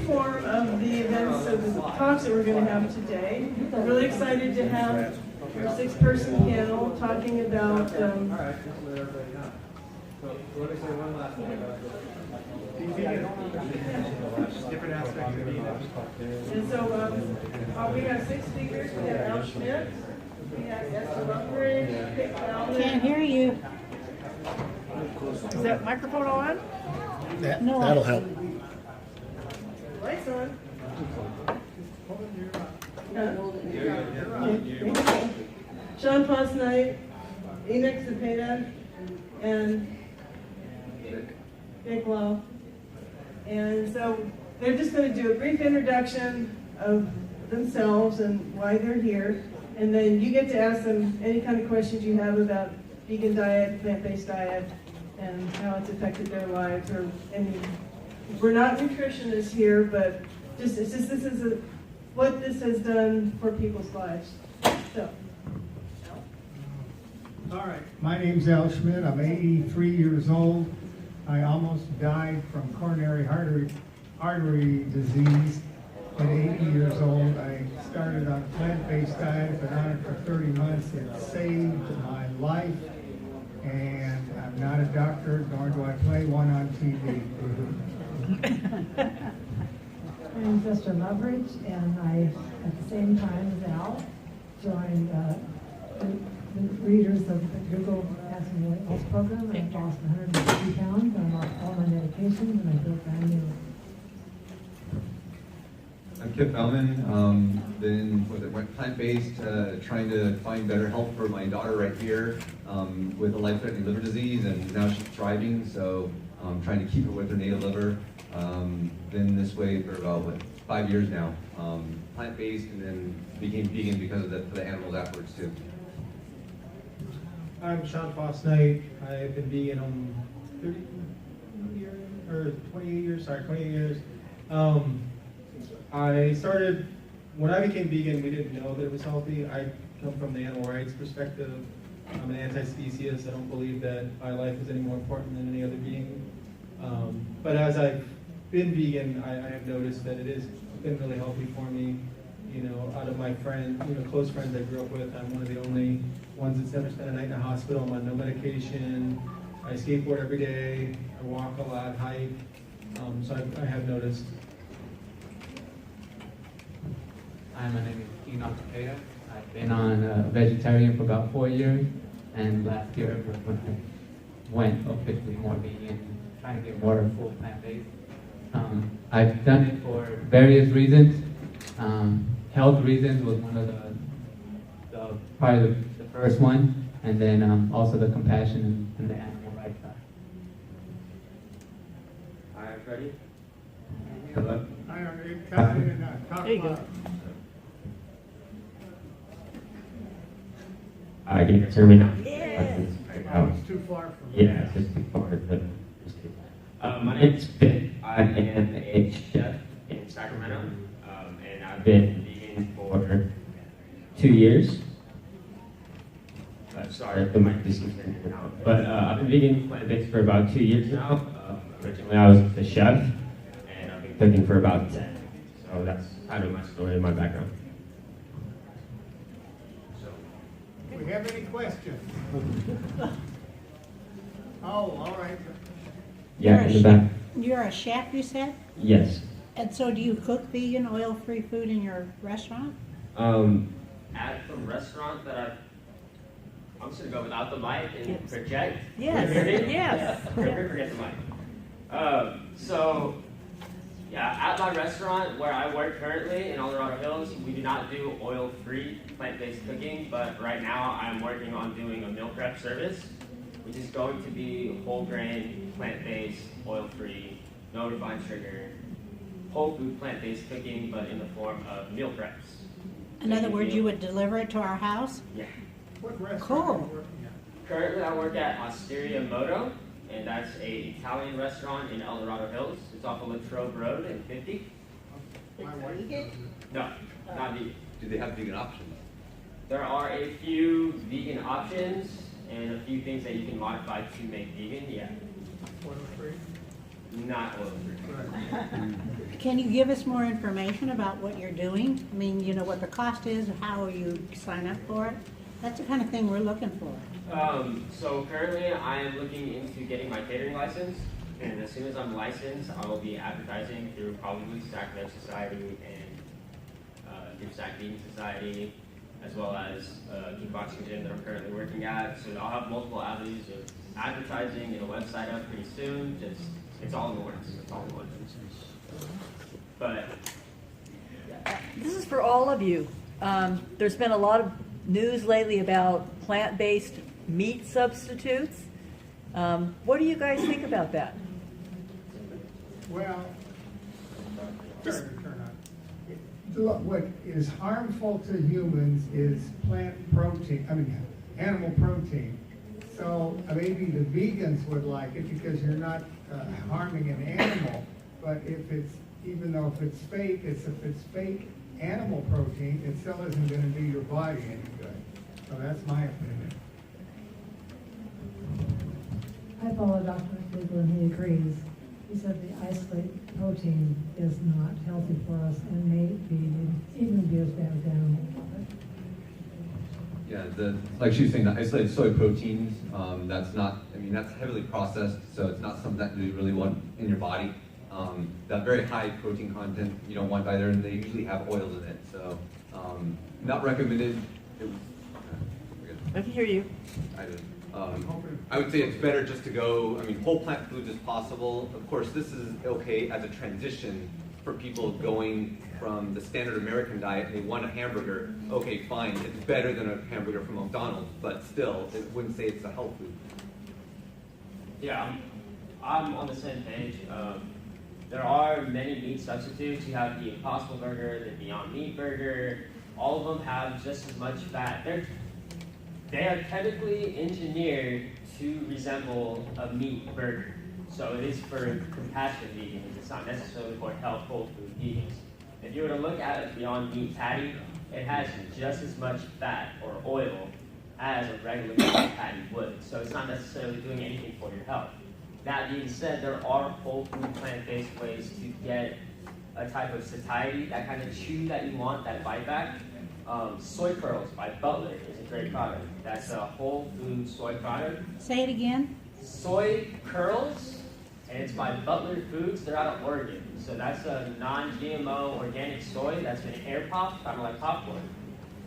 form of the events of the talks that we're going to have today. I'm really excited to have our 6-person panel talking about different aspects of vegan. and so we have 6 speakers. We have Al Schmidt, we have Esther Lumbridge, Kate Bowman. Can't hear you. Is that microphone on? No. That'll help. Lights on. Sean Posnight, Enoch Cepeda, and Dick Lowe. And so they're just going to do a brief introduction of themselves and why they're here. And then you get to ask them any kind of questions you have about vegan diet, plant-based diet, and how it's affected their lives. Or any. We're not nutritionists here, but this is what this has done for people's lives. So. All right, my name's Al Schmidt. I'm 83 years old. I almost died from coronary artery disease at 80 years old. I started on a plant-based diet, been on it for 30 months. It saved my life, and I'm not a doctor, nor do I play one on TV. My name's Esther Lumbridge, and I, at the same time as Al, joined the readers of the Google Passing Weight Loss Program. I've lost 150 pounds. I'm off all my medications, and I feel brand new. I'm Kip Bellman. Went plant-based, trying to find better health for my daughter right here with a life-threatening liver disease, and now she's thriving, so I'm trying to keep her with her native liver. Been this way for about 5 years now. Plant-based, and then became vegan because of for the animals afterwards too. I'm Sean Posnight. I've been vegan 28 years. I started, when I became vegan, we didn't know that it was healthy. I come from the animal rights perspective. I'm an anti-speciesist. I don't believe that my life is any more important than any other being. But as I've been vegan, I have noticed that it has been really healthy for me. You know, out of my close friends I grew up with, I'm one of the only ones that's never spent a night in a hospital. I'm on no medication. I skateboard every day. I walk a lot, hike. So I have noticed. Hi, my name is Enoch Cepeda. I've been on vegetarian for about 4 years, and last year when I went officially more vegan, trying to get more full plant-based. I've done it for various reasons. Health reasons was one of probably the first one, and then also the compassion and the animal rights side. Hi, Freddie. Hello. There you go. Can you hear me now? Yeah. It's too far from me. Yeah, it's just too far. My name's Schmidt. I am a chef in Sacramento, and I've been vegan for 2 years. Sorry if the mic just keeps in and out. But I've been vegan plant-based for about 2 years now. Originally, I was the chef, and I've been cooking for about 10. So that's kind of my story and my background. Do we have any questions? All right. Yeah, in the back. You're a chef, you said? Yes. And so do you cook vegan, oil-free food in your restaurant? At the restaurant that I'm just gonna go without the mic and Yes. project. Yes. Can you hear me? Yes. Forget the mic. At my restaurant where I work currently in Colorado Hills, we do not do oil-free plant-based cooking, but right now I'm working on doing a meal prep service, which is going to be whole grain, plant-based, oil-free, no refined sugar, whole food plant-based cooking, but in the form of meal preps. In other words, you would deliver it to our house? Yeah. What restaurant Cool. are you working at? Currently, I work at Osteria Moto, and that's a Italian restaurant in El Dorado Hills. It's off of Latrobe Road in 50. My wife does it. No, not vegan. Do they have vegan options? There are a few vegan options and a few things that you can modify to make vegan, yeah. Oil-free? not oil-free. Can you give us more information about what you're doing? I mean, you know, what the cost is, how you sign up for it? That's the kind of thing we're looking for. So currently I am looking into getting my catering license, and as soon as I'm licensed, I will be advertising through probably Stack Veg Society and through Stack Vegan Society, as well as a kickboxing gym that I'm currently working at. So I'll have multiple avenues of advertising and a website up pretty soon. It's all in the works. It's all in the works. But This is for all of you. There's been a lot of news lately about plant-based meat substitutes. What do you guys think about that? Well, look, what is harmful to humans is animal protein. So maybe the vegans would like it because you're not harming an animal. But even though if it's fake animal protein, it still isn't going to do your body any good. So that's my opinion. I follow Dr. McDougall and he agrees. He said the isolate protein is not healthy for us and may even be as bad as animal product. Yeah, like she was saying, the isolated soy proteins, that's heavily processed, so it's not something that you really want in your body. That very high protein content you don't want either, and they usually have oils in it, so not recommended. I can hear you. I would say it's better just to go, whole plant foods as possible. Of course, this is okay as a transition for people going from the standard American diet. They want a hamburger. Okay, fine. It's better than a hamburger from McDonald's, but still, it wouldn't say it's a health food. yeah, I'm on the same page. There are many meat substitutes. You have the Impossible Burger, the Beyond Meat Burger. All of them have just as much fat. They are chemically engineered to resemble a meat burger. So it is for compassionate vegans. It's not necessarily for health whole food vegans. If you were to look at a Beyond Meat patty, it has just as much fat or oil as a regular meat patty would. So it's not necessarily doing anything for your health. That being said, there are whole food plant-based ways to get a type of satiety, that kind of chew that you want, that bite back. Soy Curls by Butler is a great product. That's a whole food soy product. Say it again. Soy Curls, and it's by Butler Foods. They're out of Oregon. So that's a non-GMO organic soy that's been air popped, kind of like popcorn.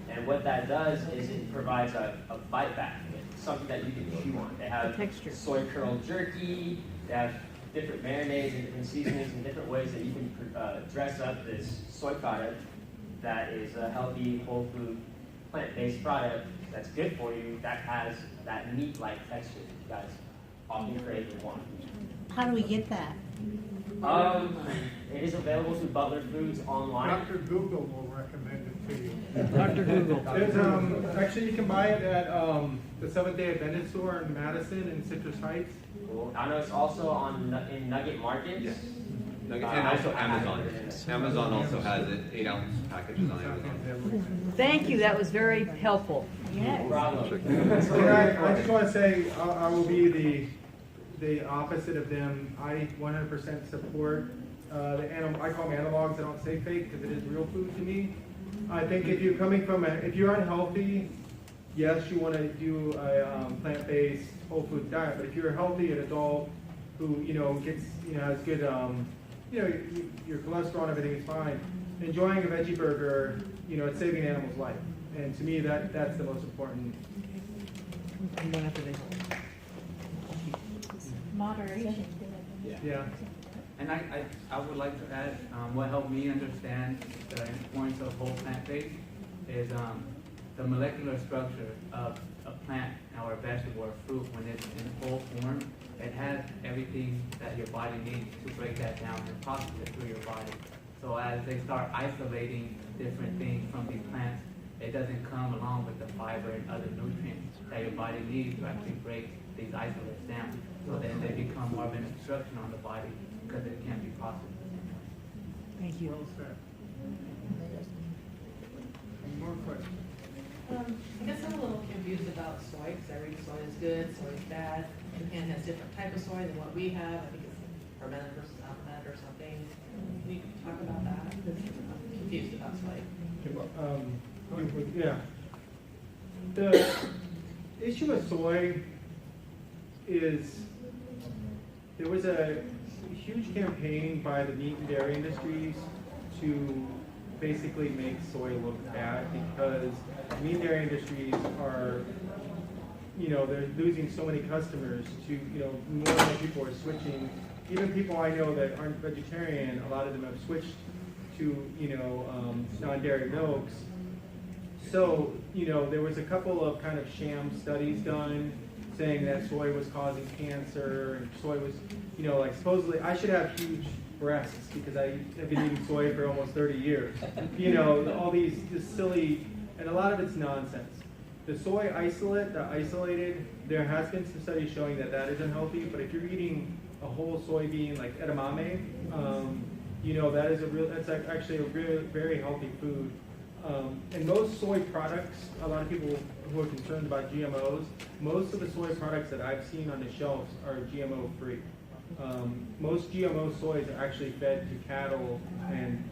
And what that does is it provides a bite back, something that you can chew on. They have texture. soy curl jerky. They have different marinades and different seasonings and different ways that you can dress up this soy product that is a healthy, whole food, plant-based product that's good for you, that has that meat-like texture that you guys often crave and want. How do we get that? It is available through Butler Foods online. Dr. Google will recommend it to you. Dr. Google. There's, actually, you can buy it at the Seventh-day Adventist store in Madison and Citrus Heights. Cool. I know it's also in Nugget Markets. Yes. And also Amazon. Amazon also has it, 8-ounce packages on Amazon. Thank you. That was very helpful. Yes. Bravo. I just want to say I will be the opposite of them. I 100% support I call them analogs. I don't say fake because it is real food to me. I think if you're coming from if you're unhealthy, yes, you want to do a plant-based whole food diet. But if you're a healthy adult who gets has good your cholesterol and everything is fine, enjoying a veggie burger, it's saving an animal's life. And to me, that's the most important. Moderation. Yeah. And I would like to add, what helped me understand the importance of whole plant-based is the molecular structure of a plant or a vegetable or fruit when it's in full form. It has everything that your body needs to break that down and process it through your body. So as they start isolating different things from these plants, it doesn't come along with the fiber and other nutrients that your body needs to actually break these isolates down. So then they become more of an obstruction on the body because it can't be processed. Thank you. Well said. Any more questions? I guess I'm a little confused about soy, because I read soy is good, soy is bad. Japan has different type of soy than what we have. I think it's fermented versus unfermented or something. Can you talk about that? Because I'm confused about soy. Yeah. The issue with soy is there was a huge campaign by the meat and dairy industries to basically make soy look bad because meat and dairy industries are, they're losing so many customers to, more and more people are switching. Even people I know that aren't vegetarian, a lot of them have switched to, non-dairy milks. So, there was a couple of kind of sham studies done saying that soy was causing cancer and soy was, like supposedly I should have huge breasts because I have been eating soy for almost 30 years. All this silly, and a lot of it's nonsense. The soy isolate, the isolated, there has been some studies showing that that is unhealthy, but if you're eating a whole soybean like edamame, that is that's actually a really very healthy food. And most soy products, a lot of people who are concerned about GMOs, most of the soy products that I've seen on the shelves are GMO free. Most GMO soys are actually fed to cattle and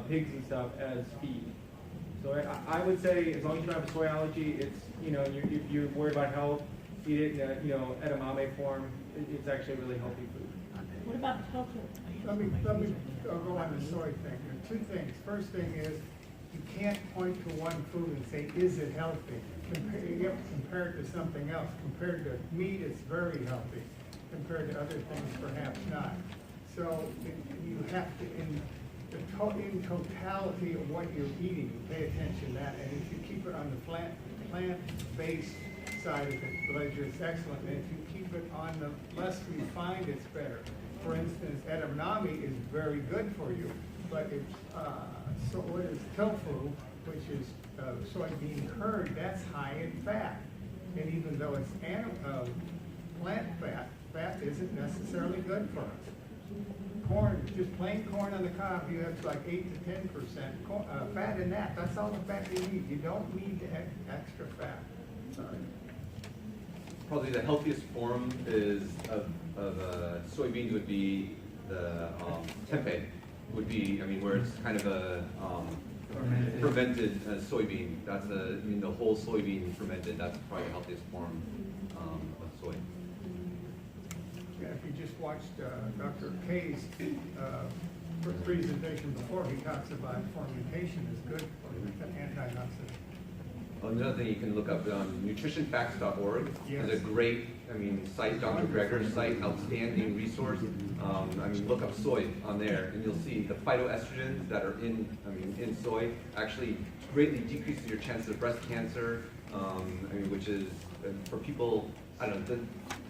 pigs and stuff as feed. So I would say as long as you don't have a soy allergy, it's if you're worried about health, eat it in edamame form. It's actually a really healthy food. What about tofu? Let me go on the soy thing. There are two things. First thing is, you can't point to one food and say, is it healthy? You have to compare it to something else. Compared to meat, it's very healthy. Compared to other things, perhaps not. So you have to, in totality of what you're eating, pay attention to that. And if you keep it on the plant-based side of it, pleasure, it's excellent. And if you keep it on the less refined, it's better. For instance, edamame is very good for you, but it's so what is tofu, which is soybean curd, that's high in fat. And even though it's plant fat, fat isn't necessarily good for us. Corn, just plain corn on the cob, you have like 8 to 10% fat in that. That's all the fat you need. You don't need extra fat. Sorry. Probably the healthiest form is of soybeans would be the tempeh. Would be, where it's kind of a fermented soybean. That's the whole soybean fermented. That's probably the healthiest form of soy. Yeah, if you just watched Dr. K's presentation before, he talks about fermentation is good for antioxidant. Another thing you can look up, nutritionfacts.org Yes. is a great, site, Dr. Greger's site, outstanding resource. Look up soy on there, and you'll see the phytoestrogens that are in soy actually greatly decreases your chances of breast cancer, which is, for people, the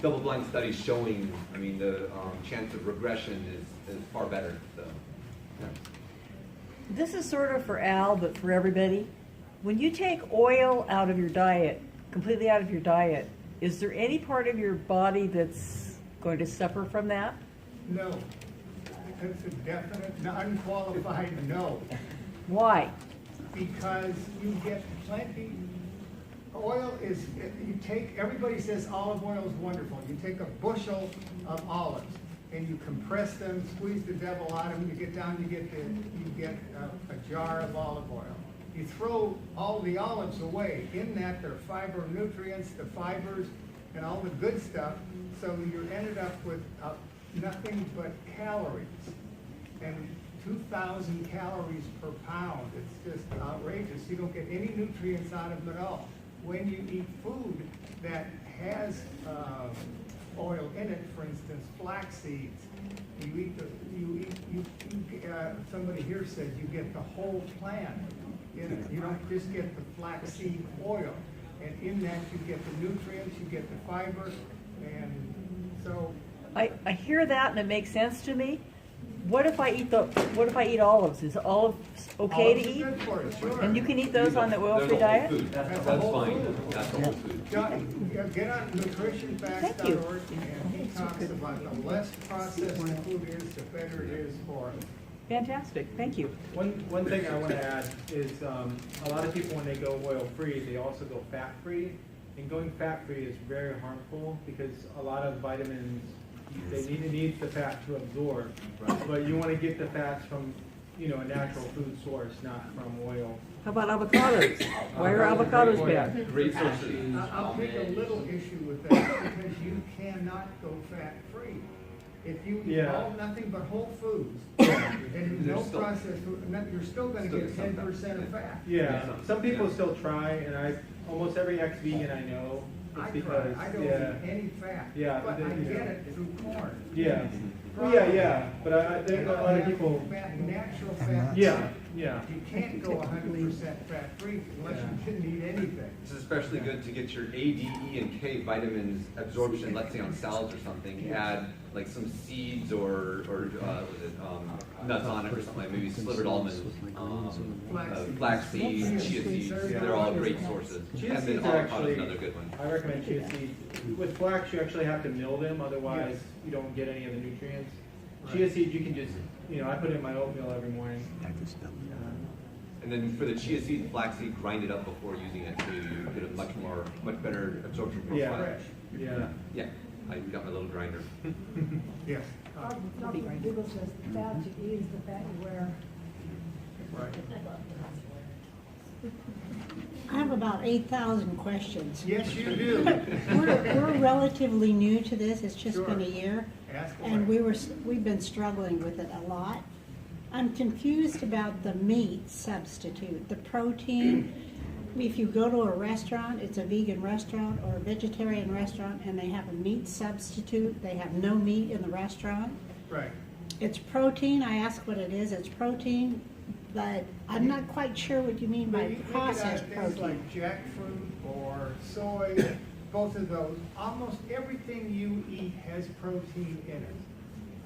double-blind studies showing, the chance of regression is far better, so, yeah. This is sort of for Al, but for everybody. When you take oil out of your diet, completely out of your diet, is there any part of your body that's going to suffer from that? No. It's a definite, unqualified no. Why? Because you get plenty. Oil is, everybody says olive oil is wonderful. You take a bushel of olives and you compress them, squeeze the devil out of them, you get down, you get a jar of olive oil. You throw all the olives away. In that, there are fiber nutrients, the fibers, and all the good stuff. So you ended up with nothing but calories. And 2,000 calories per pound. It's just outrageous. You don't get any nutrients out of them at all. When you eat food that has oil in it, for instance, flax seeds, somebody here said you get the whole plant in it. You don't just get the flaxseed oil. And in that you get the nutrients, you get the fiber, and so. I hear that and it makes sense to me. What if I eat olives? Is olives okay to eat? Olives are good for you, sure. And you can eat those on the oil-free diet? That's fine. That's the whole food. Get on nutritionfacts.org and he talks about the less processed the food is, the better it is for us. Fantastic. Thank you. One thing I want to add is a lot of people, when they go oil-free, they also go fat-free. And going fat-free is very harmful because a lot of vitamins It needs the fat to absorb. But you want to get the fats from, a natural food source, not from oil. How about avocados? Why are avocados bad? Great sources. I'll take a little issue with that because you cannot go fat-free. If you eat nothing but whole foods and no processed food, you're still gonna get 10% of fat. Yeah, some people still try, and almost every ex-vegan I know, I it's try, because, I don't eat any fat, Yeah, but they- I you know. get it through corn. yeah. Well, yeah, but I think a lot of people, Natural fat. yeah. You can't go 100% fat-free unless you didn't eat anything. It's especially good to get your A, D, E, and K vitamins absorption, let's say on salads or something. Add like some seeds or nuts on it or something, like maybe slivered almonds, flax seeds, chia seeds. They're all great sources. Chia And then seeds are avocado is actually, another good one. I recommend chia seeds. With flax, you actually have to mill them, otherwise you don't get any of the nutrients. Chia seeds, you can just, I put it in my oatmeal every morning. And then for the chia seed, flaxseed, grind it up before using it to get a much better absorption profile. Fresh. Yeah. Yeah, I got my little grinder. Yes. Dr. Google says the fat you eat is the fat you wear. Right. I have about 8,000 questions. Yes, you do. We're relatively new to this, it's just been a Sure. year, Ask and away. we've been struggling with it a lot. I'm confused about the meat substitute, the protein. If you go to a restaurant, it's a vegan restaurant or a vegetarian restaurant, and they have a meat substitute, they have no meat in the restaurant. Right. It's protein, I ask what it is, it's protein, but I'm not quite sure what you mean But by you take it out processed of things protein. like jackfruit or soy, both of those, almost everything you eat has protein in it.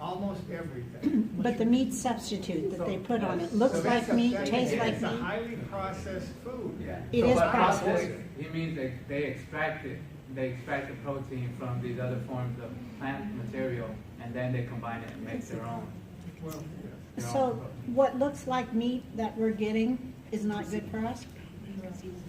Almost everything. But the meat substitute that they put on it So looks that's like meat, that's- tastes like It's a meat. highly processed food. Yeah. It So is by processed. He means they extract it. They extract the protein from these other forms of plant material, and then they combine it and make their own. Well, their own So protein. what looks like meat that we're getting is not good for us?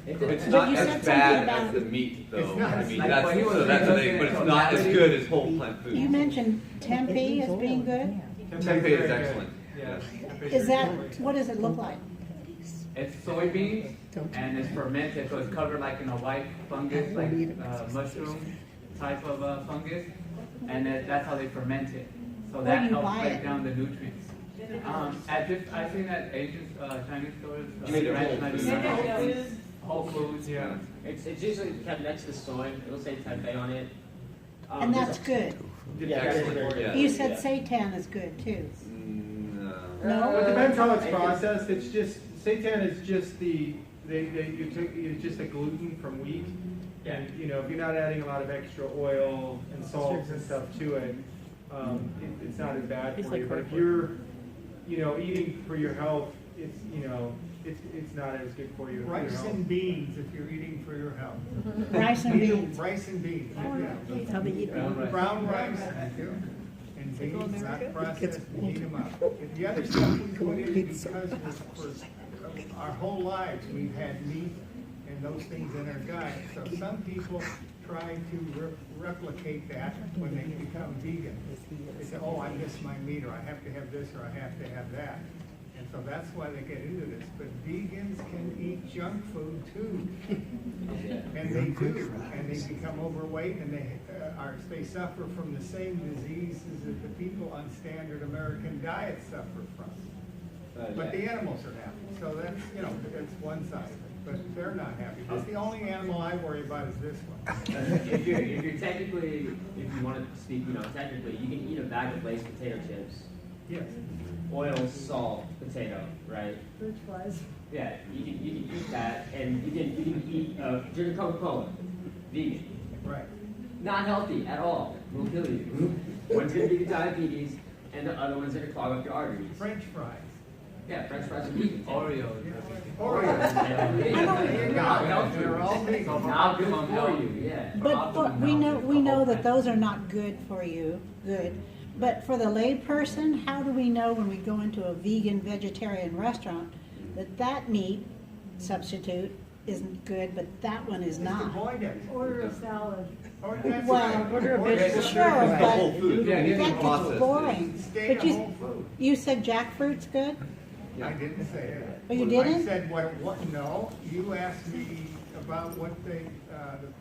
It's But not you said as something bad about- as the meat, though. It's not. I mean, Like that's, what he was so that's the saying, thing, but it's so not as that- good as whole plant food. You mentioned tempeh as being good? Tempeh is excellent. Yeah. Is that, what does it look like? It's soybeans, and it's fermented, so it's covered like in a white fungus, like mushroom type of fungus, and that's how they ferment it. So Where that do you helps buy break it? down the nutrients. I've seen at Asian Chinese stores. You mean at Whole Ranch Foods? 99. Whole Foods. Yeah. It's usually kept next to soy. It'll say tempeh on it. And that's good. Yeah, Excellent, yeah. You said seitan is good too. No. No? It depends how it's processed. It's just, seitan is just it's just the gluten from wheat. And, if you're not adding a lot of extra oil and salts and stuff to it, it's not as bad for you. But if you're, eating for your health, it's not as good for you. Rice and beans if you're eating for your health. Rice and beans. Rice and beans. yeah. How they eat Brown rice. Brown rice, and beans, not processed, and heat them up. The other stuff we put in because for our whole lives, we've had meat and those things in our diet. So some people try to replicate that when they become vegan. They say, oh, I miss my meat, or I have to have this, or I have to have that. And so that's why they get into this. But vegans can eat junk food too. And they do. And they become overweight, and they suffer from the same diseases that the people on standard American diet suffer from. But the animals are happy. So that's, that's one side of it. But they're not happy. That's the only animal I worry about is this one. if you're technically, if you want to speak, technically, you can eat a bag of Lay's potato chips. Yes. Oil, salt, potato, right? French fries. Yeah, you can eat that, and you can eat drink a Coca-Cola, vegan. Right. Not healthy at all. Will kill you. One's gonna give you diabetes, and the other one's gonna clog up your arteries. French fries. Yeah, French fries are vegan. Oreos. They're all vegan. Not good for you. Yeah. But we know that those are not good for you, good. But for the lay person, how do we know when we go into a vegan, vegetarian restaurant that meat substitute isn't good, but that one is Just not. avoid it. Order a salad. Or that's Well, right. order a Or that's vegetable. Sure, right. but Whole food. Yeah, that getting processed. gets boring. Stay But to whole food. you said jackfruit's good? I didn't say that. Oh, you I didn't? said what, no, you asked me about what the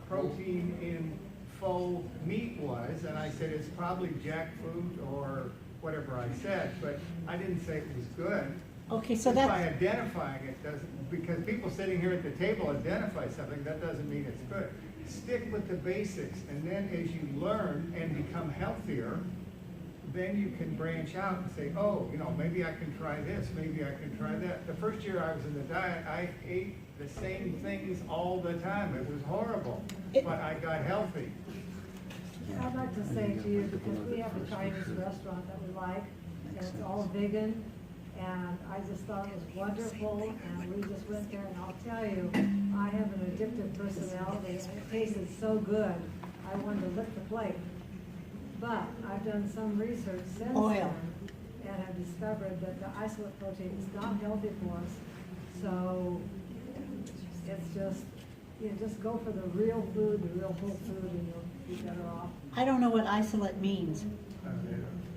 protein in faux meat was, and I said it's probably jackfruit or whatever I said, but I didn't say it was good. Okay, so Just by that's, identifying it doesn't, because people sitting here at the table identify something, that doesn't mean it's good. Stick with the basics, and then as you learn and become healthier, then you can branch out and say, oh, you know, maybe I can try this, maybe I can try that. The first year I was in the diet, I ate the same things all the time. It was horrible, but I got healthy. I'd like to say to you, because we have a Chinese restaurant that we like, and it's all vegan, and I just thought it was wonderful, and we just went there, and I'll tell you, I have an addictive personality, and it tasted so good, I wanted to lick the plate. But I've done some research since Oil. then, and have discovered that the isolate protein is not healthy for us. So it's just, you know, just go for the real food, the real whole food, and you'll be better off. I don't know what isolate means.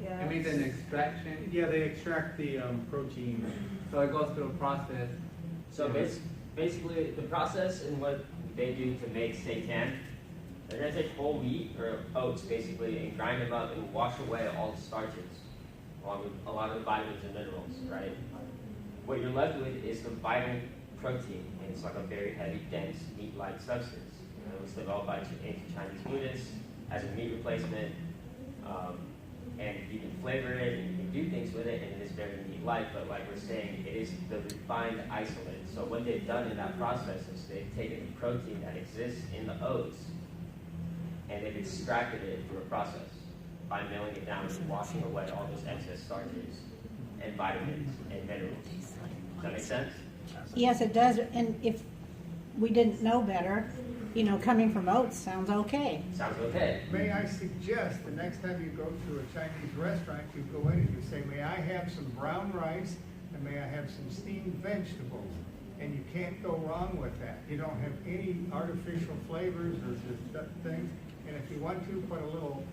Yeah. It means an extraction, Yeah, they extract the protein. so it goes through a process. So basically, the process and what they do to make seitan, they're going to take whole wheat or oats basically and grind them up and wash away all the starches, along with a lot of the vitamins and minerals, right? What you're left with is the vital protein, and it's like a very heavy, dense, meat-like substance. You know, it was developed by ancient Chinese Buddhists as a meat replacement, and you can flavor it and you can do things with it, and it is very meat-like, but like we're saying, it is the refined isolate. So what they've done in that process is they've taken the protein that exists in the oats and they've extracted it through a process by milling it down and washing away all those excess starches and vitamins and minerals. Does that make sense? Yes, it does, and if we didn't know better, you know, coming from oats sounds okay. Sounds okay. May I suggest the next time you go to a Chinese restaurant, you go in and you say, may I have some brown rice and may I have some steamed vegetables? And you can't go wrong with that. You don't have any artificial flavors or just things. And if you want to, put a little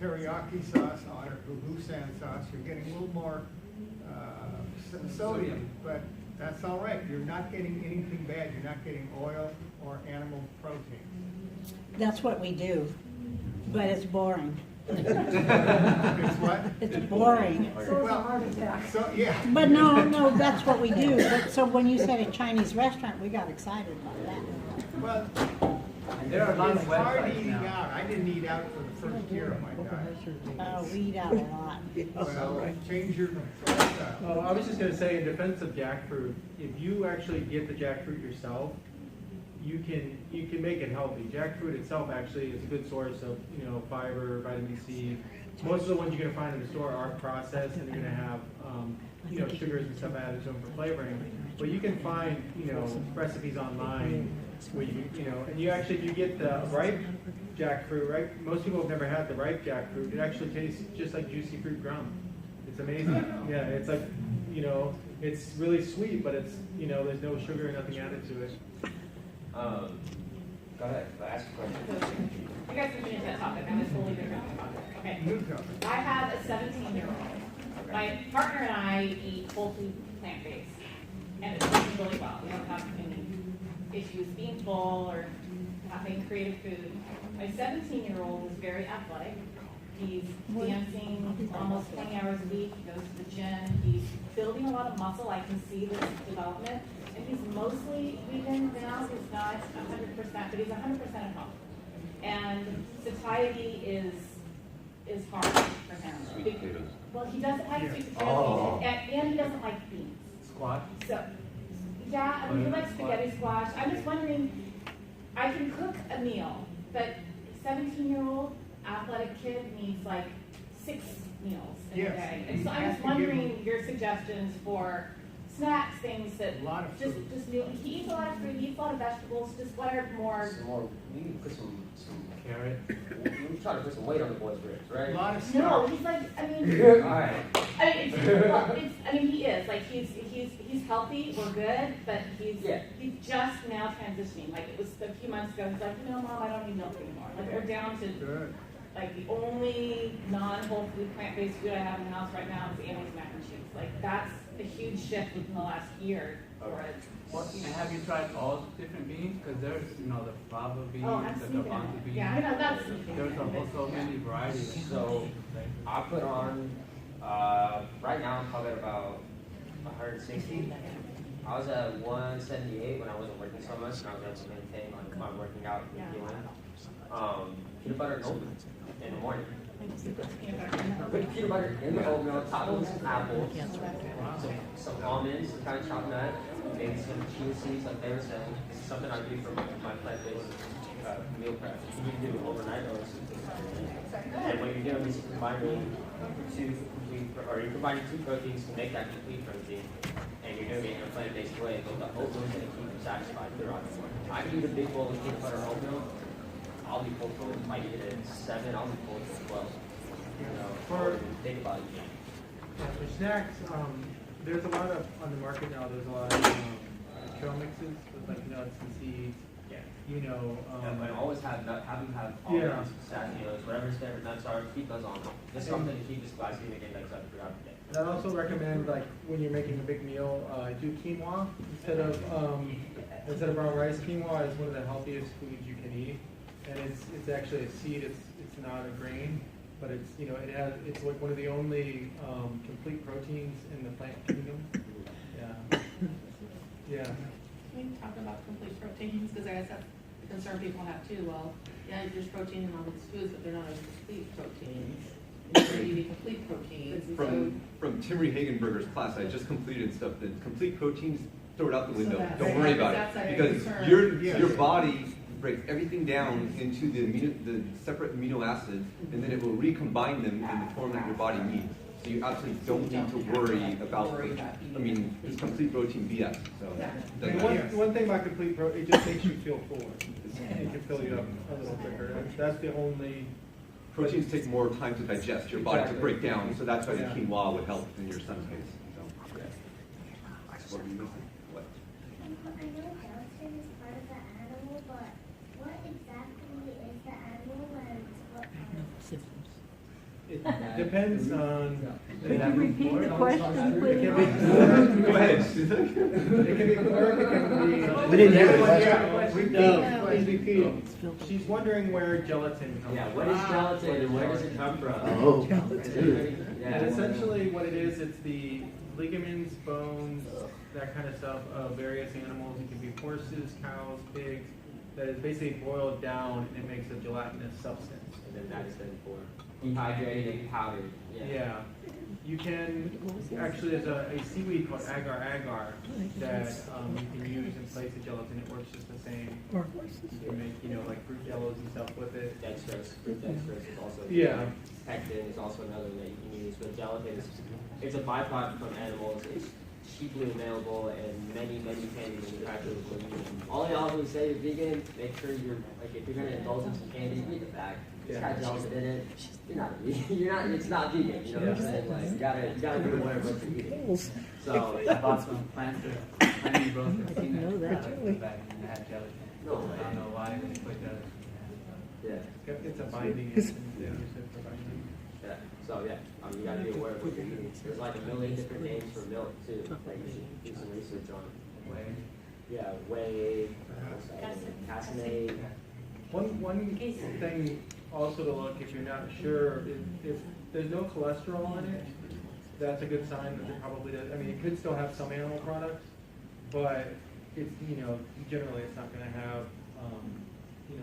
teriyaki sauce on it, or Busan sauce, you're getting a little more sodium, but that's all right. You're not getting anything bad. You're not getting oil or animal protein. That's what we do, but it's boring. It's what? It's boring. So it's a heart attack. So, yeah. But no, that's what we do. But, so when you said a Chinese restaurant, we got excited about that. Well, And there are a lot of it's hard websites eating now. out. I didn't eat out for the first year of my diet. We eat out a lot. Well, change your lifestyle. Oh, I was just gonna say, in defense of jackfruit, if you actually get the jackfruit yourself, you can make it healthy. Jackfruit itself actually is a good source of, you know, fiber, vitamin C. Most of the ones you're gonna find in the store are processed and they're gonna have, you know, sugars and stuff added to them for flavoring. But you can find, you know, recipes online where you know, and you actually, if you get the ripe jackfruit, right? Most people have never had the ripe jackfruit. It actually tastes just like juicy fruit gum. It's amazing. Yeah, it's like, you know, it's really sweet, but it's, you know, there's no sugar or nothing added to it. Go ahead, ask a question. You guys are changing that topic, I'm a totally different topic. Okay. New topic. I have a 17-year-old. My partner and I eat whole food plant-based, and it's working really well. We don't have any issues being full or having creative food. My 17-year-old is very athletic. He's dancing almost 20 hours a week. He goes to the gym. He's building a lot of muscle. I can see this development. And he's mostly vegan now. He's not 100%, but he's 100% at home. And satiety is hard for him. Sweet potatoes. Well, he doesn't like sweet potatoes, Oh. and he doesn't like beans. Squat. So, yeah, I mean, he likes spaghetti squash. I'm just wondering, I can cook a meal, but 17-year-old athletic kid needs like 6 meals in a Yes, day. you And so I'm have just to give wondering him- your suggestions for snacks, things that A lot of just food. just new. He eats a lot of fruit. He eats a lot of vegetables. Just what are more? Some more, we need to put some carrot. We try to put some weight on the boy's ribs, right? A lot of No, stuff. he's like, I mean, Alright. I mean, I mean, he is like he's healthy. We're good, but he's just now transitioning. Like it was a few months ago. He's like, you know, Mom, I don't need milk anymore. Like we're down to Good. like the only non-whole food plant-based food I have in the house right now is Annie's mac and cheese. Like that's a huge shift within the last year for it. What, You know. have you tried all different beans? Because there's, the fava beans, Oh, I'm the sneaking garbanzo it. beans. Yeah, I know that's sneaking There's it. so many varieties. So I put on, right now I'm probably at about 160. I was at 178 when I wasn't working so much, and I was able to maintain my working out and doing. Peanut butter and oatmeal in the morning. Put peanut butter in the oatmeal, top with some apples, some almonds, kind of chopped nut, maybe some chia seeds like they were saying. This is something I do for my plant-based meal prep. You can do it overnight or and what you're doing is you're combining you're combining two proteins to make that complete protein, and you're doing it in a plant-based way, but the oatmeal is going to keep you satisfied throughout the morning. I can eat a big bowl of peanut butter oatmeal. I'll be full for it. If I eat it at 7, I'll be full for 12. Think about it. For snacks, there's a lot of, on the market now, there's a lot of trail mixes with like nuts and seeds. And always have almonds, pistachios, whatever his favorite nuts are, keep those on. Just something to keep his glycemic index up throughout the day. And I'd also recommend, like, when you're making a big meal, do quinoa instead of brown rice. Quinoa is one of the healthiest foods you can eat, and it's actually a seed. It's not a grain, but it's like one of the only complete proteins in the plant kingdom. Yeah. Can we talk about complete proteins? Because I guess that's a concern people have too. Well, yeah, there's protein in all these foods, but they're not complete proteins. They're eating complete proteins. From Timmy Hagenberger's class I just completed stuff, the complete proteins, throw it out the window. that's- Don't worry about that's it. like a Because concern. your body breaks everything down into the separate amino acids, and then it will recombine them in the form that your body needs. So you absolutely don't need to worry about, it's complete protein BS. So And one thing about complete protein, it just makes you feel fuller. It can fill you up a little quicker. That's the only. proteins take more time to digest, your body to break down, so that's why the quinoa would help in your son's case. So, what were you missing? What? I know gelatin is part of the animal, but what exactly is the animal and what part? It depends on. Could you repeat the question, please? Go ahead. It can be pork, it can be. We didn't hear the question. No, please repeat. She's wondering where gelatin comes from. What is gelatin and where does it come from? Oh. And essentially what it is, it's the ligaments, bones, that kind of stuff of various animals. It can be horses, cows, pigs, that is basically boiled down and it makes a gelatinous substance. And then that is then for dehydrated and powdered. Yeah. You can, actually there's a seaweed called agar-agar that you can use in place of gelatin. It works just the same. You can make, like fruit jellos and stuff with it. Dextrose, fruit dextrose is also pectin is also another that you can use. But gelatin it's a byproduct from animals. It's cheaply available and many candy manufacturers will use it. All I always say is vegan, make sure if you're gonna indulge in some candy, read the back. It's got gelatin in it. You're not vegan. It's not vegan. You know what I'm saying? Like you gotta do whatever you're eating. So I bought some planter, honey roasted peanut back and they had gelatin. No way. I don't know why they put gelatin. It's a binding. Use it for binding. Yeah. So you gotta be aware of what you're eating. There's like a million different names for milk too that you should do some research on. Whey. Yeah, whey, casein. One thing also to look, if you're not sure, if there's no cholesterol in it, that's a good sign that it probably does. I mean, it could still have some animal products, but it's, generally it's not going to have,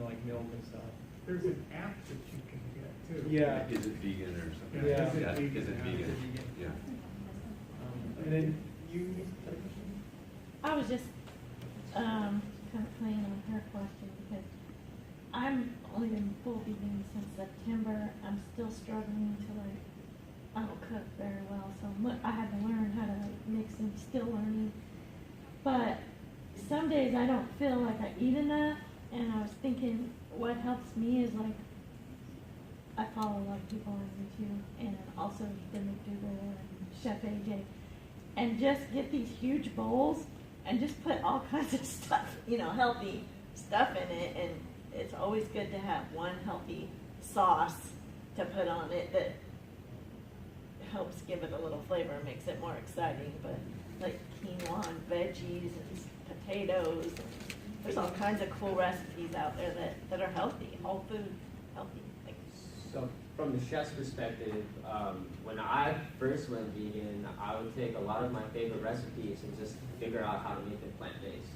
like milk and stuff. There's an app that you can get too. Yeah. Is it vegan or something? Yeah. Is it vegan? Yeah. And then you. I was just kind of playing on her question because I'm only been full vegan since September. I'm still struggling to I don't cook very well, so I had to learn how to mix and still learning. But some days I don't feel like I eat enough, and I was thinking what helps me is like I follow a lot of people on YouTube, and also the McDougal and Chef AJ, and just get these huge bowls and just put all kinds of stuff, healthy stuff in it, and it's always good to have one healthy sauce to put on it that helps give it a little flavor, makes it more exciting. But like quinoa and veggies and potatoes, there's all kinds of cool recipes out there that are healthy, whole food, healthy. So from the chef's perspective, when I first went vegan, I would take a lot of my favorite recipes and just figure out how to make them plant-based.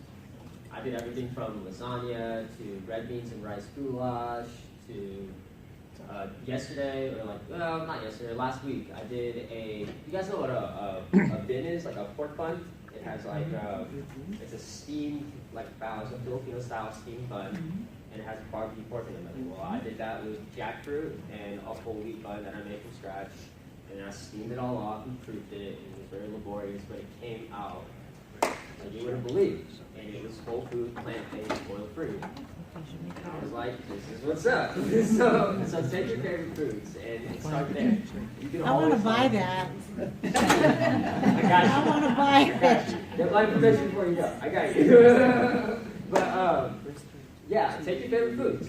I did everything from lasagna to red beans and rice goulash to last week, I did you guys know what a bin is, like a pork bun? It has like, it's a steamed, like it's a Filipino style steamed bun, and it has barbecue pork in the middle. Well, I did that with jackfruit and a whole wheat bun that I made from scratch, and I steamed it all off and proofed it. It was very laborious, but it came out like you wouldn't believe. And it was whole food, plant-based, oil-free. I was like, this is what's up. so take your favorite foods and start there. I want to buy that. I got you. I want to buy it. Get my permission before you go. I got you. But yeah, take your favorite foods.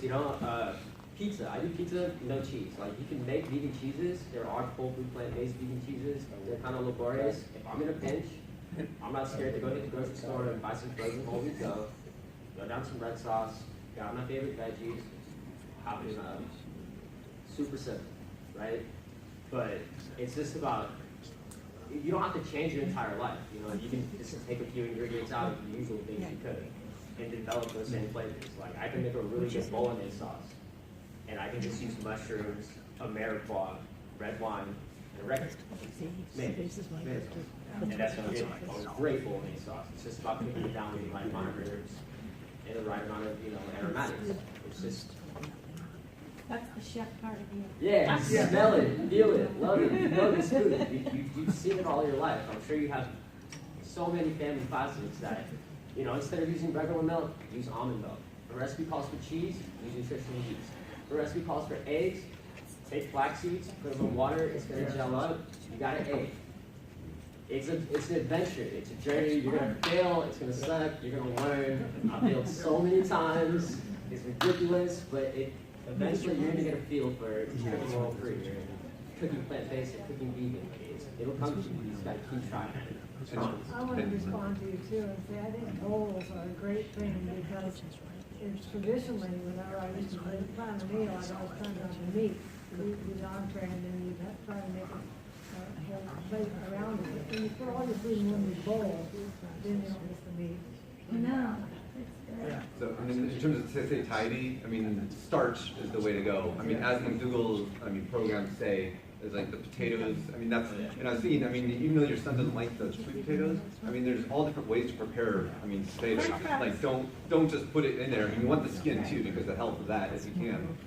Pizza. I do pizza, no cheese. Like you can make vegan cheeses. There are whole food, plant-based vegan cheeses. They're kind of laborious. If I'm in a pinch, I'm not scared to go to the grocery store and buy some frozen whole wheat dough. Go down some red sauce. Got my favorite veggies, hop it in the oven. Super simple, right? But it's just about, you don't have to change your entire life. You can just take a few ingredients out of the usual things you could and develop those same flavors. Like I can make a really good bolognese sauce, and I can just use mushrooms, Ameriquois, red wine, and regular mayonnaise. And that's going to be a great bolognese sauce. It's just about cooking it down with the right amount of herbs and the right amount of, aromatics. It's just... That's the chef part of you. Yeah, smell it, feel it, love it. You know this food. You've seen it all your life. I'm sure you have so many family classics that, instead of using regular milk, use almond milk. The recipe calls for cheese, use nutritional yeast. The recipe calls for eggs, take flax seeds, put them in water, it's going to gel up. You got an egg. It's an adventure. It's a journey. You're going to fail. It's going to suck. You're going to learn. I've failed so many times. It's ridiculous, but eventually you're going to get a feel for cooking oil-free, cooking plant-based, and cooking vegan. It'll come to you. You just got to keep trying. I want to respond to you too and say I think bowls are a great thing because it's traditionally, whenever I used to plan a meal, I'd always turn on the meat, the entree, and then you'd try to make it plate around it. And you put all your food in one big bowl, then you don't miss the meat. No. Yeah. So, in terms of say tidy, starch is the way to go. As McDougal's, programs say, is like the potatoes. And I've seen. Even though your son doesn't like the sweet potatoes, there's all different ways to prepare. Potatoes. Like don't just put it in there. You want the skin too because the health of that if you can.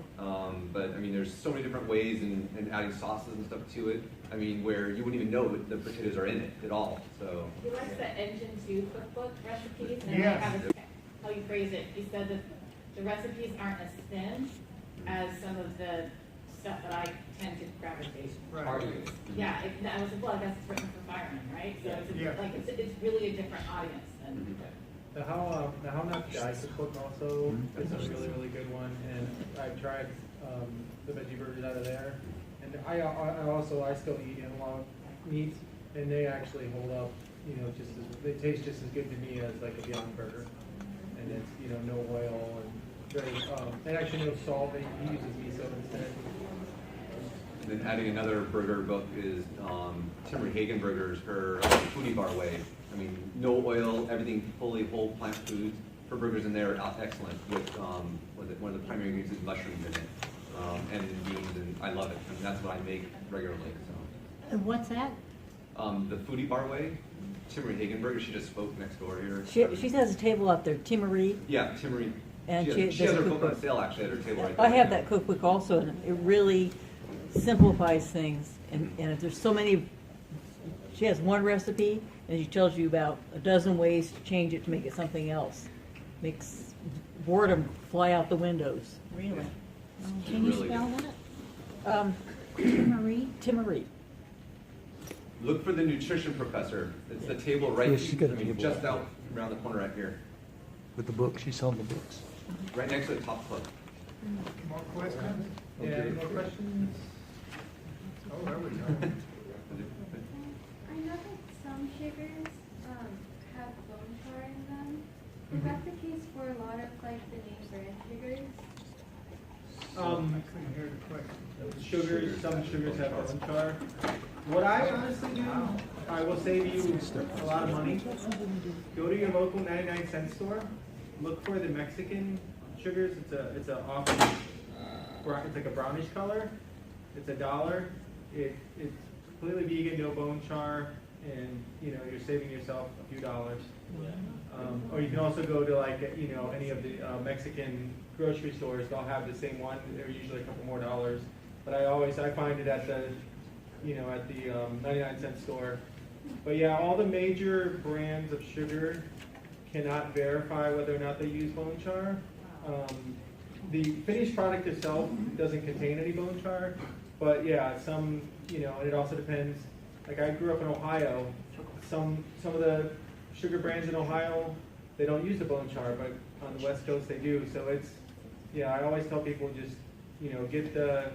But there's so many different ways and adding sauces and stuff to it. Where you wouldn't even know that the potatoes are in it at all. So. He likes the Engine 2 cookbook recipes, and they have how you phrase it. He said that the recipes aren't as thin as some of the stuff that I tend to gravitate towards. Yeah, I was like, well, that's written for firemen, right? So it's really a different audience than. The How Not to Die cookbook also is a really, really good one, and I've tried the veggie burgers out of there. And I still eat analog meats, and they actually hold up, they taste just as good to me as like a Beyond Burger. And it's, no oil and very, and actually no salt, he uses miso instead. And then adding another burger book is Timmery Hagen Burgers, her foodie bar way. No oil, everything fully whole plant foods. Her burgers in there are excellent with one of the primary ingredients is mushrooms in it. And beans, and I love it. That's what I make regularly. So. And what's that? The Foodie Bar Way, Timmery Hagen Burger. She just spoke next door here. She has a table up there, Timmery. Yeah, Timmery. And she has her book on sale actually at her table right there. I have that cookbook also, and it really simplifies things, and if there's so many, she has one recipe, and she tells you about a dozen ways to change it to make it something else. Makes boredom fly out the windows. Really? Can you Really spell good. that? Timmery. Look for the nutrition professor. It's the table right Yeah, she's got a table. just out around the corner right here. With the books, she's selling the books. Right next to the top plug. More questions? Yeah, any more questions? Oh, there we go. I know that some sugars have bone char in them. Is that the case for a lot of like the name brand sugars? I couldn't hear the question. Sugars, some sugars have bone char. What I honestly do, I will save you a lot of money. Go to your local 99-cent store. Look for the Mexican sugars. It's like a brownish color. It's $1. It's completely vegan, no bone char, and you're saving yourself a few dollars. Or you can also go to like any of the Mexican grocery stores. They'll have the same one. They're usually a couple more dollars. But I find it at the 99-cent store. But yeah, all the major brands of sugar cannot verify whether or not they use bone char. The finished product itself doesn't contain any bone char, but yeah, some, and it also depends. Like I grew up in Ohio, some of the sugar brands in Ohio, they don't use the bone char, but on the West Coast they do. So I always tell people just, get the,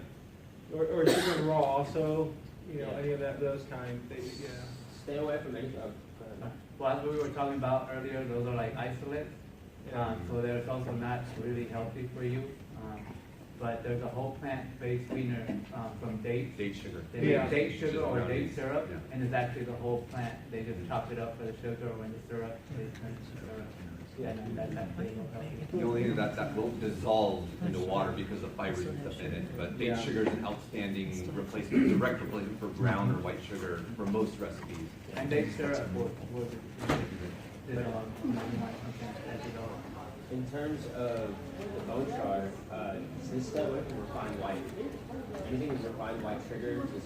or sugar and raw also, any of those kinds. Stay away from any. Well, as we were talking about earlier, those are like isolates. So there's also not really healthy for you. But there's a whole plant-based sweetener from dates. Date sugar. They make date sugar or Brownies. date syrup, Yeah. and it's actually the whole plant. They just chop it up for the sugar or in the syrup. They turn it to syrup. Yeah, and that's actually no healthy. The only thing that won't dissolve into water because of fibers and stuff in it. But date Yeah. sugar is an outstanding replacement, direct replacement for brown or white sugar for most recipes. And date syrup was In terms of the bone char, just stay away from refined white. Anything with refined white sugar is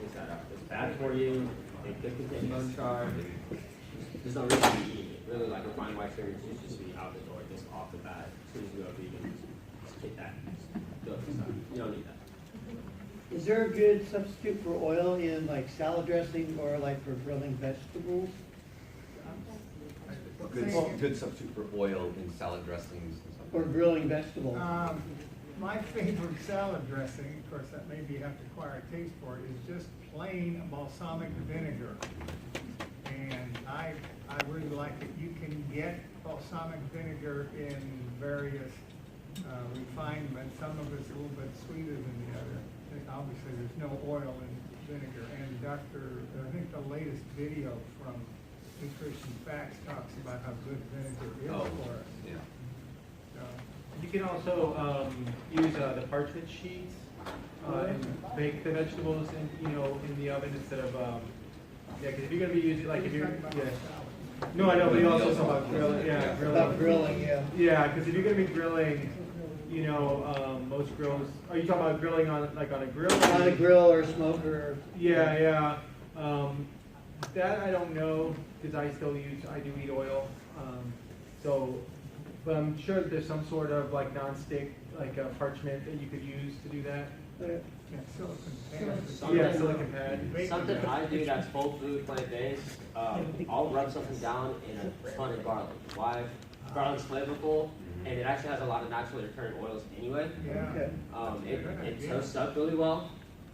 it's bad for you. It could contain bone char. There's no reason to be eating it. Really, like refined white sugar should just be out the door, just off the bat. As soon as you go vegan, just get that. You don't need that. Is there a good substitute for oil in like salad dressing or like for grilling vegetables? Good substitute for oil in salad dressings and stuff. Or grilling vegetables? My favorite salad dressing, of course, that maybe you have to acquire a taste for it, is just plain balsamic vinegar. And I really like it. You can get balsamic vinegar in various refinements. Some of it's a little bit sweeter than the other. Obviously, there's no oil in vinegar. And I think the latest video from Nutrition Facts talks about how good vinegar is for us. Yeah. So, you can also use the parchment sheets and bake the vegetables in the oven instead of because if you're gonna be using no, I know, but you also talk about grilling. Yeah, grilling. About grilling, yeah. Yeah, because if you're gonna be grilling, most grills. Are you talking about grilling on a grill? On a grill or smoker. Yeah. That I don't know because I do eat oil. But I'm sure that there's some sort of like non-stick, like a parchment that you could use to do that. Silicon pad. Something I do that's whole food, plant-based, I'll rub something down in a ton of garlic. Why? Garlic's flavorful, and it actually has a lot of naturally occurring oils anyway. It toasts up really well.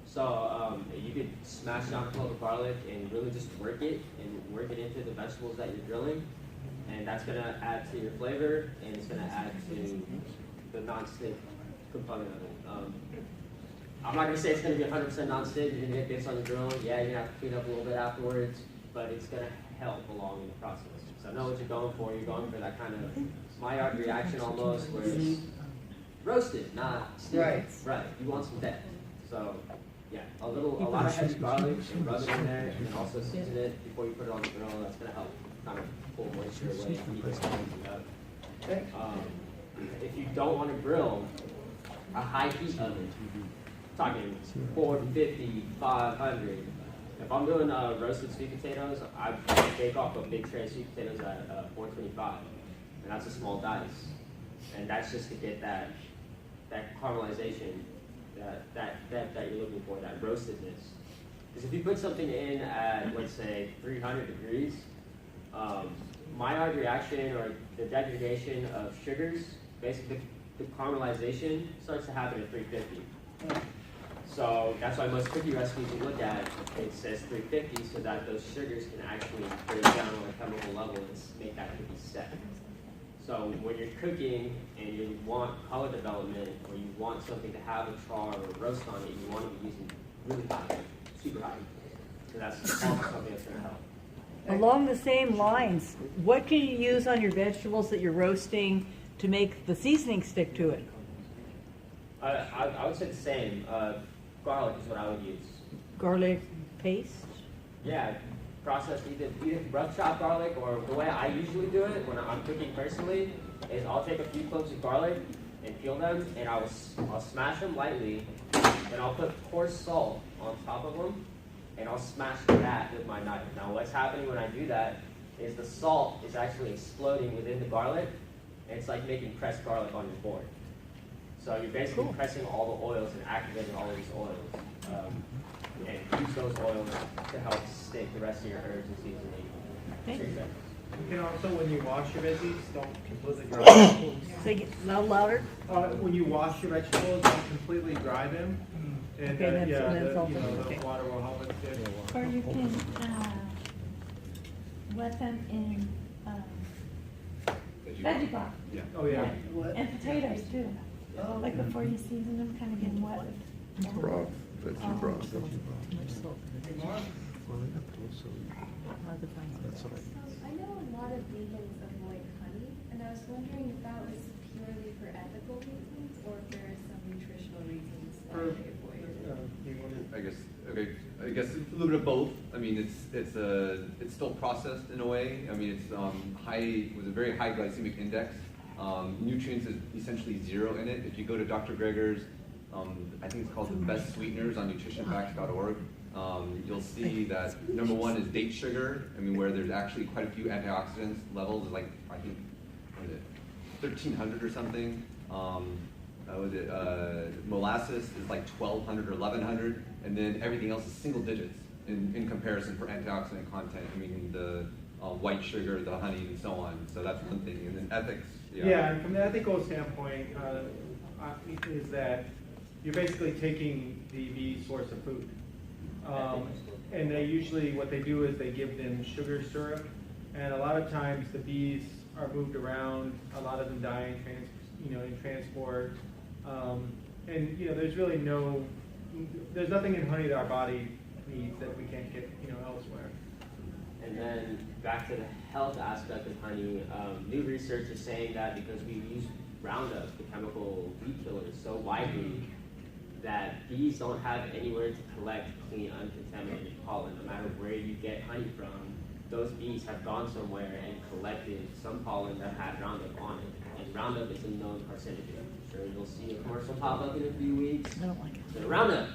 So you could smash down a clove of garlic and really just work it into the vegetables that you're grilling. And that's going to add to your flavor, and it's going to add to the non-stick component of it. I'm not going to say it's going to be 100% non-stick. You're going to get bits on the grill. Yeah, you're going to have to clean up a little bit afterwards, but it's going to help along in the process. So know what you're going for. You're going for that kind of Maillard reaction almost, where it's roasted, not steamed. Right. You want some depth. So yeah, a lot of heavy garlic, and rub it in there, and then also season it before you put it on the grill. That's going to help kind of pull moisture away and keep it spicy up. If you don't want to grill, a high heat oven talking 450, 500. If I'm doing roasted sweet potatoes, I bake off a big tray of sweet potatoes at 425, and that's a small dice, and that's just to get that caramelization, that you're looking for, that roastedness. Because if you put something in at, let's say, 300 degrees, my reaction or the degradation of sugars, basically the caramelization starts to happen at 350. So that's why most cookie recipes you look at, it says 350 so that those sugars can actually break down on a chemical level and make that cookie set. So when you're cooking and you want color development or you want something to have a char or a roast on it, you want to be using really high, super high. So that's also something that's going to help. Along the same lines, what can you use on your vegetables that you're roasting to make the seasoning stick to it? I would say the same. Garlic is what I would use. Garlic paste? Yeah, processed either rough chopped garlic, or the way I usually do it when I'm cooking personally is I'll take a few cloves of garlic and peel them, and I'll smash them lightly, and I'll put coarse salt on top of them, and I'll smash that with my knife. Now what's happening when I do that is the salt is actually exploding within the garlic, and it's like making pressed garlic on your board. So you're basically pressing all the oils and activating all of these oils, and use those oils to help stick the rest of your herbs and seasoning. You can also, when you wash your veggies, don't completely dry them. Say it louder. When you wash your vegetables, don't completely dry them. And Okay, that's also the water will help it stick. Or you can wet them in veggie broth. Yeah. Oh, yeah. And potatoes too. Like before you season them, kind of get them wet with Broth, veggie broth. So I know a lot of vegans avoid honey, and I was wondering if that was purely for ethical reasons or if there are some nutritional reasons why they avoid it. I guess it's a little bit of both. I mean, it's still processed in a way. I mean, it's with a very high glycemic index. Nutrients is essentially zero in it. If you go to Dr. Greger's, I think it's called the best sweeteners on nutritionfacts.org, you'll see that number one is date sugar. I mean, where there's actually quite a few antioxidants levels, like I think, what is it, 1,300 or something. Molasses is like 1,200 or 1,100, and then everything else is single digits in comparison for antioxidant content. I mean, the white sugar, the honey, and so on. So that's one thing. And then ethics. Yeah, and from the ethical standpoint, is that you're basically taking the bee's source of food. And they usually, what they do is they give them sugar syrup, and a lot of times the bees are moved around. A lot of them die in transport. And there's really there's nothing in honey that our body needs that we can't get elsewhere. And then back to the health aspect of honey, new research is saying that because we use Roundup, the chemical weed killer, so widely, that bees don't have anywhere to collect clean, uncontaminated pollen. No matter where you get honey from, those bees have gone somewhere and collected some pollen that had Roundup on it. And Roundup is a known carcinogen. I'm sure you'll see a commercial pop up in a few weeks. I don't like it. So Roundup.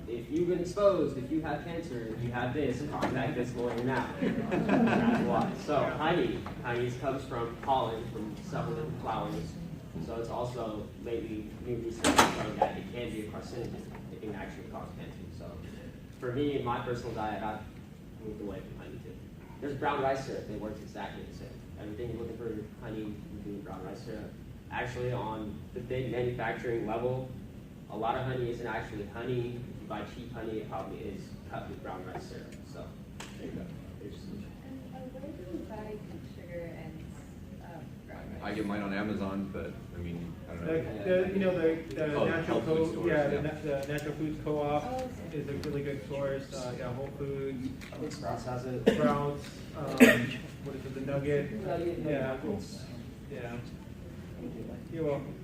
If you've been exposed, if you have cancer, if you have this, contact this lawyer now. That's why. So honey comes from pollen, from succulent flowers. So it's also lately new research showing that it can be a carcinogen. It can actually cause cancer. So for me, in my personal diet, I've moved away from honey too. There's brown rice syrup. It works exactly the same. Everything you're looking for honey, you do brown rice syrup. Actually, on the big manufacturing level, a lot of honey isn't actually honey. If you buy cheap honey, it probably is cut with brown rice syrup. So there you go. There's your solution. And where do you buy sugar and brown rice? I get mine on Amazon, but I mean, I don't know. The natural food stores, the natural foods co-op is a really good source. Whole Foods. I think Sprouts has it. Sprouts. What is it? The Nugget. Yeah. Yeah. You're welcome.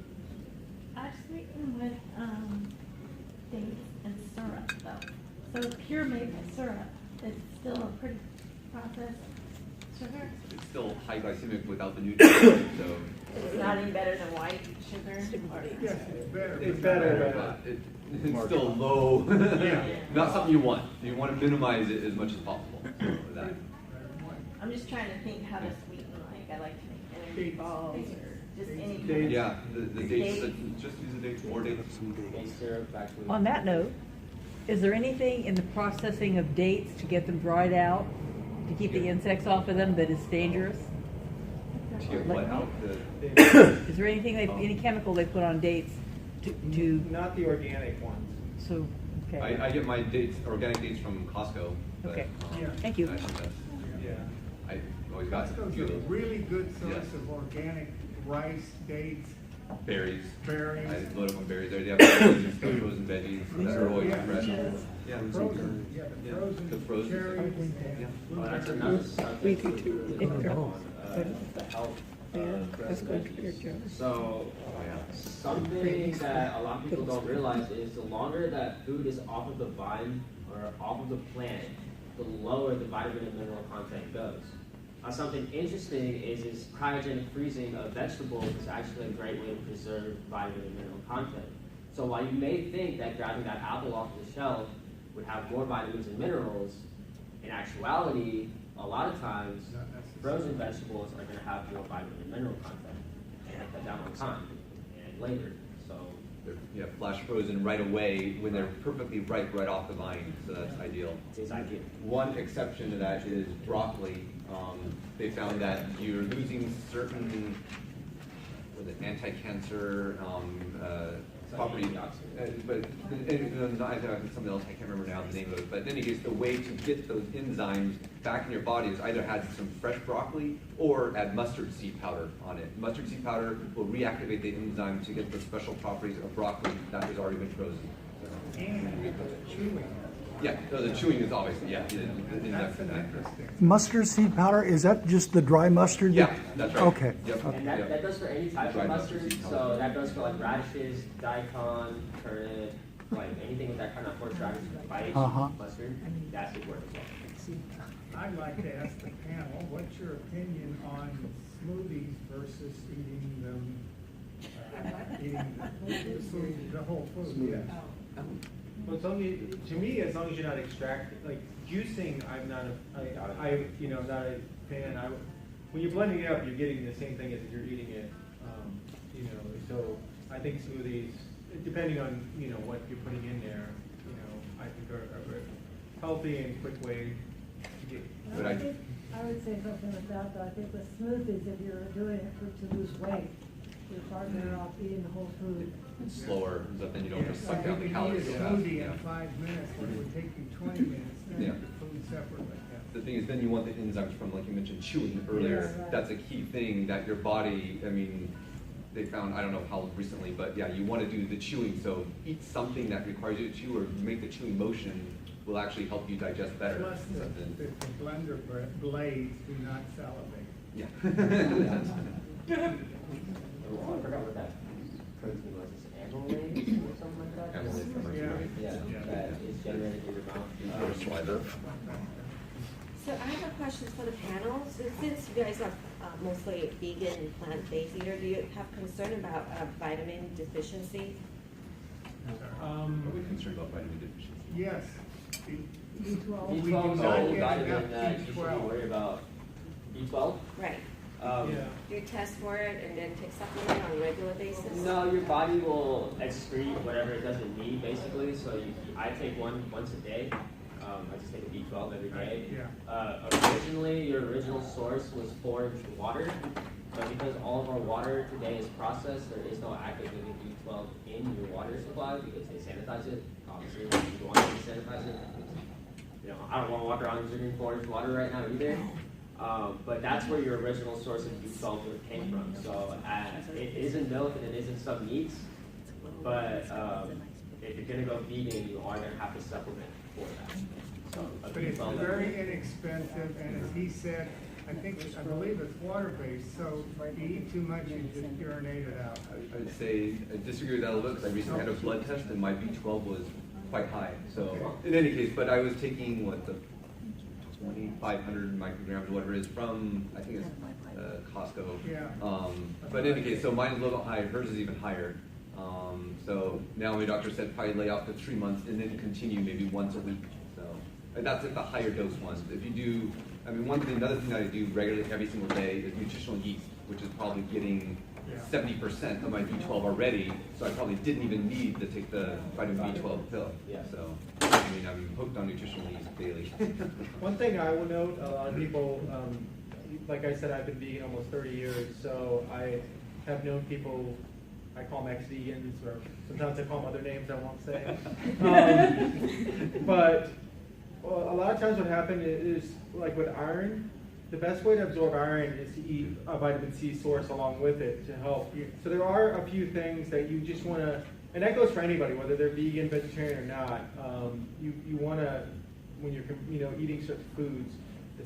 I sweeten with dates and syrup though. So pure maple syrup is still a pretty processed sugar. It's still high glycemic without the nutrients. So It's not any better than white sugar? Yes, it's better. It's better, but it's still low. Not something you want. You want to minimize it as much as possible. So that. I'm just trying to think how to sweeten, like, I like to make energy balls or just any kind of. Yeah, the dates. Just use the dates. More dates. On that note, is there anything in the processing of dates to get them dried out, to keep the insects off of them that is dangerous? To get what out? Is there anything, any chemical they put on dates to Not the organic ones. so, okay. I get my dates, organic dates from Costco. But, Okay. Yeah. Thank you. I think that's, Yeah. I always got a Costco's few of a those. really good source Yes. of organic rice, dates, Berries. berries. I load up on berries. They have frozen stuff, frozen veggies that are always fresh. Yeah, Frozen, yeah, Yeah, the the frozen frozen cherries. Yeah. Well, that's another subject to the health. So, something that a lot of people don't realize is the longer that food is off of the vine or off of the plant, the lower the vitamin and mineral content goes. Something interesting is cryogenic freezing of vegetables is actually a great way to preserve vitamin and mineral content. So while you may think that grabbing that apple off the shelf would have more vitamins and minerals, in actuality, a lot of times, frozen vegetables are going to have more vitamin and mineral content, and they cut down on time and later. So They're flash frozen right away when they're perfectly ripe right off the vine, so that's ideal. it's ideal. One exception to that is broccoli. They found that you're losing certain anti-cancer properties. But I think something else, I can't remember now the name of it. But in any case, the way to get those enzymes back in your body is either add some fresh broccoli or add mustard seed powder on it. Mustard seed powder will reactivate the enzyme to get the special properties of broccoli that has already been frozen. And chewing. Yeah, so the chewing is obviously, That's an interesting. Mustard seed powder, is that just the dry mustard? Yeah, that's right. Okay. Yep. And that goes for any type Dry of mustard mustard. seed powder. So that goes for like radishes, daikon, turnip, like anything with that kind of horseradish spice mustard. That should work as well. I'd like to ask the panel, what's your opinion on smoothies versus eating them, the whole food, yes? Well, it's only, to me, as long as you're not extracting, like juicing, I'm not not a fan. When you're blending it up, you're getting the same thing as if you're eating it. So I think smoothies, depending on what you're putting in there, I think are a healthy and quick way to get. I would say something like that, but I think with smoothies, if you're doing it to lose weight, you're far better off eating the whole food. It's slower, but then you don't just suck down the You calories. can eat a smoothie in 5 minutes, but it would take you 20 minutes to Yeah. eat the food separately. The thing is, then you want the enzymes from, like you mentioned, chewing earlier. Yes, right. That's a key thing that your body, they found, I don't know how recently, but yeah, you want to do the chewing. So eat something that requires you to chew or make the chewing motion will actually help you digest better. Plus, the blender blades do not salivate. Yeah. Oh, I forgot what that protein was. Is it amylase or something like that? Amylase, something like that. Yeah, that is generated in your mouth. So I have a question for the panel. So since you guys are mostly vegan and plant-based eater, do you have concern about vitamin deficiency? Are we concerned about vitamin deficiency? Yes. B12 We is do the not only get vitamin enough that you should be B12. worried about. B12? Right. Yeah. Do you test for it and then take supplement on a regular basis? No, your body will excrete whatever it doesn't need, basically. So I take one once a day. I just take a B12 every day. Originally, your original source was foraged water, but because all of our water today is processed, there is no active B12 in your water supply because they sanitize it. Obviously, you want to sanitize it. I don't want to walk around drinking foraged water right now either. But that's where your original source of B12 would have came from. So it is in milk and it is in some meats, but if you're going to go vegan, you are going to have to supplement for that. So But it's very inexpensive, and as he said, I believe it's water-based, so if you eat too much, you just urinate it out. I would say I disagree with that a little bit because I recently had a blood test and my B12 was quite high. So in any case, but I was taking 2,500 micrograms or whatever it is from, I think it's Costco. Yeah. But in any case, so mine is a little bit higher, hers is even higher. So now my doctor said probably lay off for 3 months and then continue maybe once a week. So and that's at the higher dose ones. If you do, I mean, another thing that I do regularly every single day is nutritional yeast, which is probably getting 70% of my B12 already, so I probably didn't even need to take the vitamin B12 pill. So, I mean, I'm hooked on nutritional yeast daily. One thing I will note, a lot of people, like I said, I've been vegan almost 30 years, so I have known people, I call them ex-vegans, or sometimes I call them other names I won't say. But a lot of times what happens is, like with iron, the best way to absorb iron is to eat a vitamin C source along with it to help you. So there are a few things that you just want to, and that goes for anybody, whether they're vegan, vegetarian, or not. You want to, when you're eating certain foods,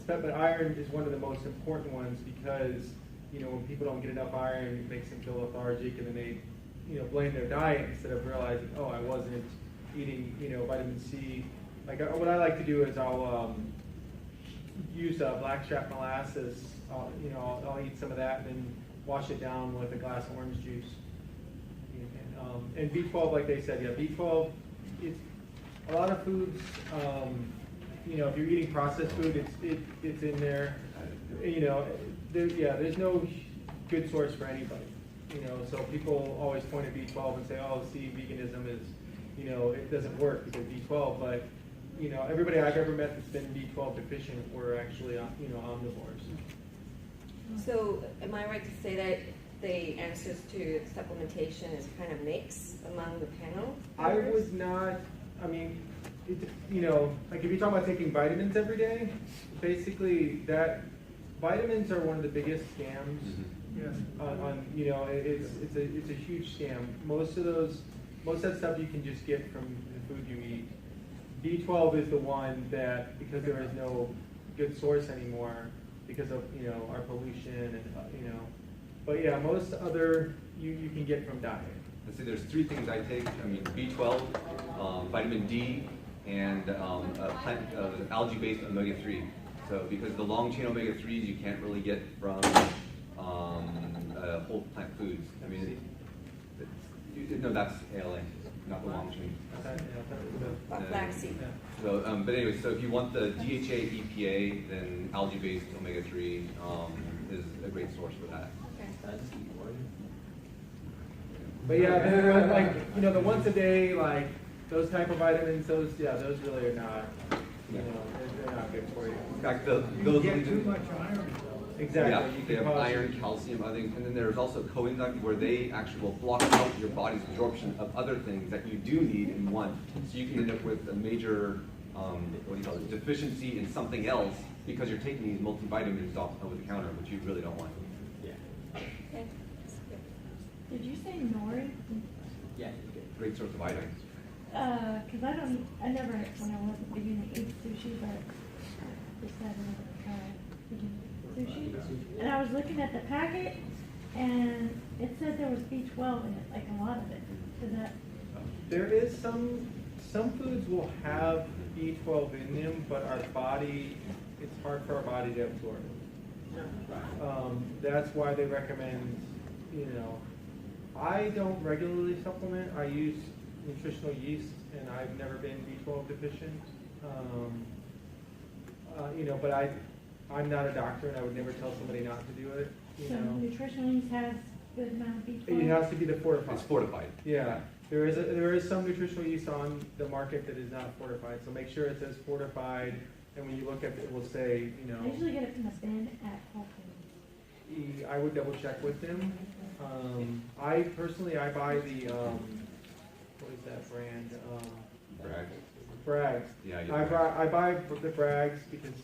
but iron is one of the most important ones because when people don't get enough iron, it makes them feel lethargic, and then they blame their diet instead of realizing, oh, I wasn't eating vitamin C. Like what I like to do is I'll use blackstrap molasses. I'll eat some of that and then wash it down with a glass of orange juice. And B12, like they said, B12. It's a lot of foods. If you're eating processed food, it's in there. There's no good source for anybody. So people always point at B12 and say, oh, see, veganism is, it doesn't work because B12, but everybody I've ever met that's been B12 deficient were actually, omnivores. So, am I right to say that the answers to supplementation is kind of mixed among the panel? I would not, like if you're talking about taking vitamins every day, basically vitamins are one of the biggest scams. Yes. It's a huge scam. Most of that stuff you can just get from the food you eat. B12 is the one that, because there is no good source anymore, because of our pollution and but yeah, most other you can get from diet. Let's see, there's 3 things I take. B12, vitamin D, and algae-based omega-3. So because the long-chain omega-3s you can't really get from whole plant foods. That's ALA, not the long-chain. Flaxseed. So, but anyway, so if you want the DHA, EPA, then algae-based omega-3 is a great source for that. But yeah, like the once a day, like those type of vitamins, those really are not, they're not good for you. In fact, You get too much iron. Exactly. Yeah, they have iron, calcium, other things, and then there's also coenzymes where they actually will block out your body's absorption of other things that you do need in one. So you can end up with a major, deficiency in something else because you're taking these multivitamins off over the counter, which you really don't want. Okay. Did you say nori? Yeah. Great source of iodine. Because I never, when I wasn't vegan, I ate sushi, but just had never tried vegan sushi. And I was looking at the packet, and it said there was B12 in it, like a lot of it. Is that? There is some foods will have B12 in them, but it's hard for our body to absorb it. That's why they recommend, I don't regularly supplement. I use nutritional yeast, and I've never been B12 deficient. But I'm not a doctor, and I would never tell somebody not to do it. So nutritional yeast has good amount of B12? It has to be the fortified. It's fortified. Yeah. There is some nutritional yeast on the market that is not fortified. So make sure it says fortified, and when you look at it, it will say, I usually get it from the bin at Whole Foods. I would double check with them. I personally buy the what is that brand? Bragg's. Yeah. I buy the Bragg's because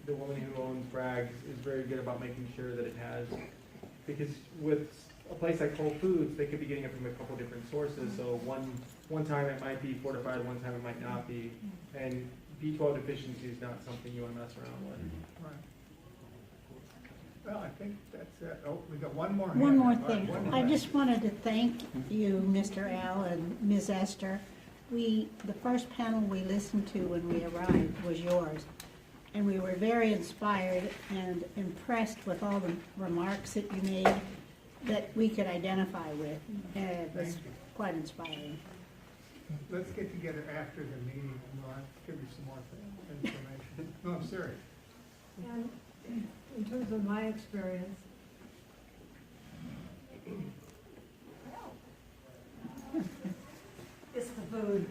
the woman who owns Bragg's is very good about making sure that it has. Because with a place like Whole Foods, they could be getting it from a couple different sources. So one time it might be fortified, one time it might not be, and B12 deficiency is not something you want to mess around with. Right. Well, I think that's it. Oh, we got one more. One more hand. thing. One I more. just wanted to thank you, Mr. Al and Ms. Esther. The first panel we listened to when we arrived was yours. and we were very inspired and impressed with all the remarks that you made that we could identify with. And it was quite inspiring. Let's get together after the meeting and we'll have to give you some more information. No, I'm serious. And in terms of my experience, it's the food.